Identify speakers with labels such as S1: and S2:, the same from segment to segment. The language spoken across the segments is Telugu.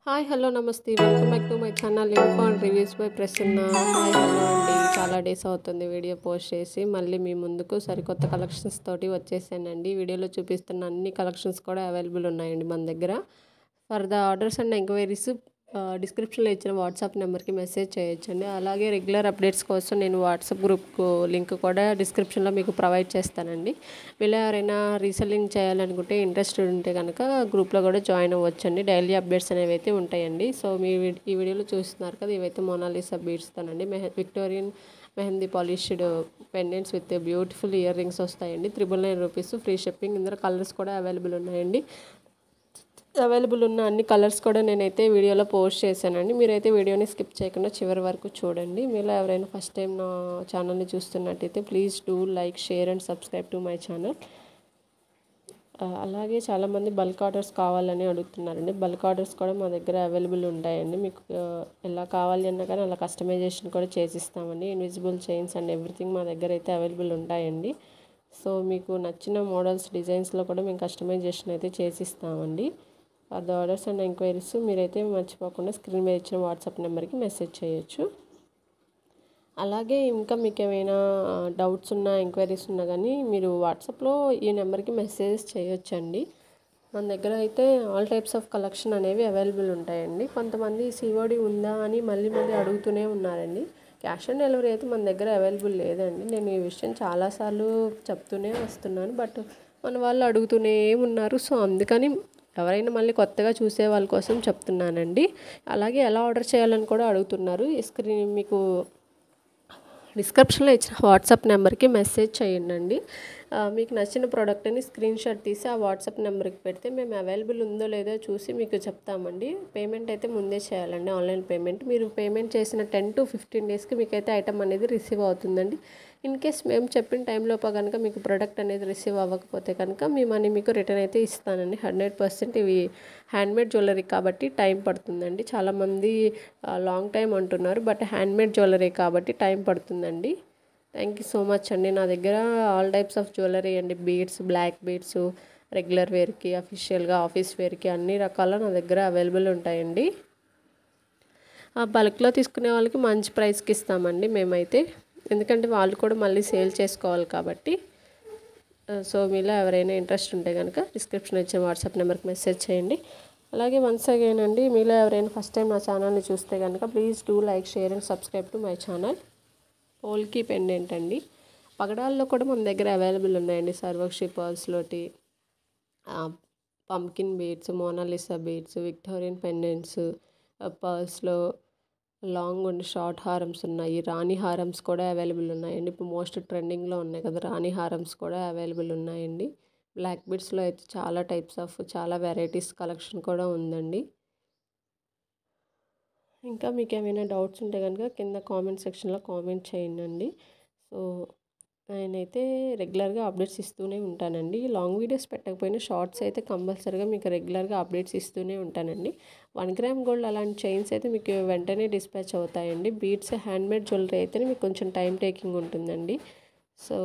S1: హాయ్ హలో నమస్తే welcome back to my channel info and reviews by Prasanna. Hi hello అండి, చాలా డేస్ అవుతుంది వీడియో పోస్ట్ చేసి. మళ్ళీ మీ ముందుకు సరికొత్త కలెక్షన్స్ తోటి వచ్చేసానండి. వీడియోలో చూపిస్తున్న అన్ని కలెక్షన్స్ కూడా అవైలబుల్ ఉన్నాయండి మన దగ్గర. For the orders and enquiries డిస్క్రిప్షన్లో ఇచ్చిన వాట్సాప్ నెంబర్కి మెసేజ్ చేయొచ్చండి. అలాగే రెగ్యులర్ అప్డేట్స్ కోసం నేను వాట్సాప్ గ్రూప్ లింక్ కూడా డిస్క్రిప్షన్లో మీకు ప్రొవైడ్ చేస్తానండి. వీళ్ళు ఎవరైనా రీసెల్లింగ్ చేయాలనుకుంటే ఇంట్రెస్టెడ్ ఉంటే కనుక గ్రూప్లో కూడా జాయిన్ అవ్వచ్చండి. డైలీ అప్డేట్స్ అనేవి అయితే ఉంటాయండి. సో మీ ఈ వీడియోలో చూస్తున్నారు కదా, ఇవైతే మోనాలిసా బీడ్స్తోనండి. Victorian mehndi polished pendants with beautiful ear rings వస్తాయండి. 999 రూపీస్, ఫ్రీ షిప్పింగ్. ఇందులో కలర్స్ కూడా అవైలబుల్ ఉన్నాయండి. అవైలబుల్ ఉన్న అన్ని కలర్స్ కూడా నేనైతే వీడియోలో పోస్ట్ చేశానండి. మీరైతే వీడియోని స్కిప్ చేయకుండా చివరి వరకు చూడండి. మీలో ఎవరైనా ఫస్ట్ టైం నా ఛానల్ని చూస్తున్నట్టయితే please do like, share and subscribe to my channel. అలాగే చాలామంది బల్క్ ఆర్డర్స్ కావాలని అడుగుతున్నారండి. బల్క్ ఆర్డర్స్ కూడా మా దగ్గర అవైలబుల్ ఉంటాయండి. మీకు ఎలా కావాలి అన్నా కానీ అలా కస్టమైజేషన్ కూడా చేసిస్తామండి. ఇన్విజిబుల్ చైన్స్ అండ్ ఎవ్రీథింగ్ మా దగ్గర అయితే అవైలబుల్ ఉంటాయండి. సో మీకు నచ్చిన మోడల్స్, డిజైన్స్లో కూడా మేము కస్టమైజేషన్ అయితే చేసిస్తామండి. For the orders and enquiries మీరైతే మర్చిపోకుండా స్క్రీన్ మీద ఇచ్చిన వాట్సాప్ నెంబర్కి మెసేజ్ చేయొచ్చు. అలాగే ఇంకా మీకు ఏమైనా డౌట్స్ ఉన్నా, ఎంక్వైరీస్ ఉన్నా కానీ మీరు వాట్సాప్లో ఈ నెంబర్కి మెసేజ్ చేయొచ్చండి. మన దగ్గర అయితే ఆల్ టైప్స్ ఆఫ్ కలెక్షన్ అనేవి అవైలబుల్ ఉంటాయండి. కొంతమంది సిఓడి ఉందా అని మళ్ళీ అడుగుతూనే ఉన్నారండి. క్యాష్ ఆన్ డెలివరీ అయితే మన దగ్గర అవైలబుల్ లేదండి. నేను ఈ విషయం చాలాసార్లు చెప్తూనే వస్తున్నాను, బట్ మన వాళ్ళు అడుగుతూనే ఉన్నారు. సో అందుకని ఎవరైనా మళ్ళీ కొత్తగా చూసే వాళ్ళ కోసం చెప్తున్నానండి. అలాగే ఎలా ఆర్డర్ చేయాలని కూడా అడుగుతున్నారు. ఈ స్క్రీన్ మీకు డిస్క్రిప్షన్లో ఇచ్చిన వాట్సాప్ నెంబర్కి మెసేజ్ చేయండి. మీకు నచ్చిన ప్రోడక్ట్ని స్క్రీన్ షాట్ తీసి ఆ వాట్సాప్ నెంబర్కి పెడితే మేము అవైలబుల్ ఉందో లేదో చూసి మీకు చెప్తామండి. పేమెంట్ అయితే ముందే చేయాలండి, ఆన్లైన్ పేమెంట్. మీరు పేమెంట్ చేసిన 10 to 15 డేస్కి మీకైతే ఐటమ్ అనేది రిసీవ్ అవుతుందండి. ఇన్ కేస్ మేము చెప్పిన టైంలోపు కనుక మీకు ప్రోడక్ట్ అనేది రిసీవ్ అవ్వకపోతే కనుక మీ మనీ మీకు రిటర్న్ అయితే ఇస్తానండి. 100% ఇవి హ్యాండ్మేడ్ జ్యువెలరీ కాబట్టి టైం పడుతుందండి. చాలామంది లాంగ్ టైం అంటున్నారు, బట్ హ్యాండ్మేడ్ జ్యువెలరీ కాబట్టి టైం పడుతుందండి. థ్యాంక్ యూ సో మచ్ అండి. నా దగ్గర ఆల్ టైప్స్ ఆఫ్ జ్యువెలరీ అండి, బీడ్స్, బ్లాక్ బీడ్స్, రెగ్యులర్ వేర్కి, అఫీషియల్గా ఆఫీస్ వేర్కి అన్ని రకాల నా దగ్గర అవైలబుల్ ఉంటాయండి. బల్క్లో తీసుకునే వాళ్ళకి మంచి ప్రైస్కి ఇస్తామండి మేమైతే, ఎందుకంటే వాళ్ళు కూడా మళ్ళీ సేల్ చేసుకోవాలి కాబట్టి. సో మీలో ఎవరైనా ఇంట్రెస్ట్ ఉంటే కనుక డిస్క్రిప్షన్ ఇచ్చే వాట్సాప్ నెంబర్కి మెసేజ్ చేయండి. అలాగే వన్స్ అగైన్ అండి, మీలో ఎవరైనా ఫస్ట్ టైం నా ఛానల్ని చూస్తే కనుక please do like, share and subscribe to my channel. పోల్కి పెండెంట్ అండి. పగడాల్లో కూడా మన దగ్గర అవైలబుల్ ఉన్నాయండి. సర్వక్షి పర్ల్స్లోటి pumpkin beads, Mona Lisa beads, Victorian pendants, పర్ల్స్లో లాంగ్ అండ్ షార్ట్ హారమ్స్ ఉన్నాయి. రాణి హారమ్స్ కూడా అవైలబుల్ ఉన్నాయండి. ఇప్పుడు మోస్ట్ ట్రెండింగ్లో ఉన్నాయి కదా, రాణి హారమ్స్ కూడా అవైలబుల్ ఉన్నాయండి. బ్లాక్ బీడ్స్లో అయితే చాలా టైప్స్ ఆఫ్, చాలా వెరైటీస్ కలెక్షన్ కూడా ఉందండి. ఇంకా మీకు ఏమైనా డౌట్స్ ఉంటే కనుక కింద కామెంట్ సెక్షన్లో కామెంట్ చేయండి. సో నేనైతే రెగ్యులర్గా అప్డేట్స్ ఇస్తూనే ఉంటానండి. లాంగ్ వీడియోస్ పెట్టకపోయినా షార్ట్స్ అయితే కంపల్సరీగా మీకు రెగ్యులర్గా అప్డేట్స్ ఇస్తూనే ఉంటానండి. 1 గ్రామ్ గోల్డ్ అలాంటి చైన్స్ అయితే మీకు వెంటనే డిస్పాచ్ అవుతాయండి. బీడ్స్, హ్యాండ్మేడ్ జ్యువెలరీ అయితే మీకు కొంచెం టైం టేకింగ్ ఉంటుందండి. సో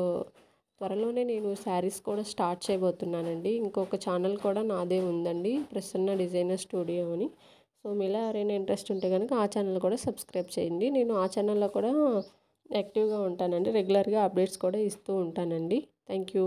S1: త్వరలోనే నేను శారీస్ కూడా స్టార్ట్ చేయబోతున్నానండి. ఇంకొక ఛానల్ కూడా నాదే ఉందండి, ప్రసన్న డిజైనర్ స్టూడియో అని. సో మీలో ఎవరైనా ఇంట్రెస్ట్ ఉంటే కనుక ఆ ఛానల్ కూడా సబ్స్క్రైబ్ చేయండి. నేను ఆ ఛానల్లో కూడా యాక్టివ్గా ఉంటానండి. రెగ్యులర్గా అప్డేట్స్ కూడా ఇస్తూ ఉంటానండి. Thank you.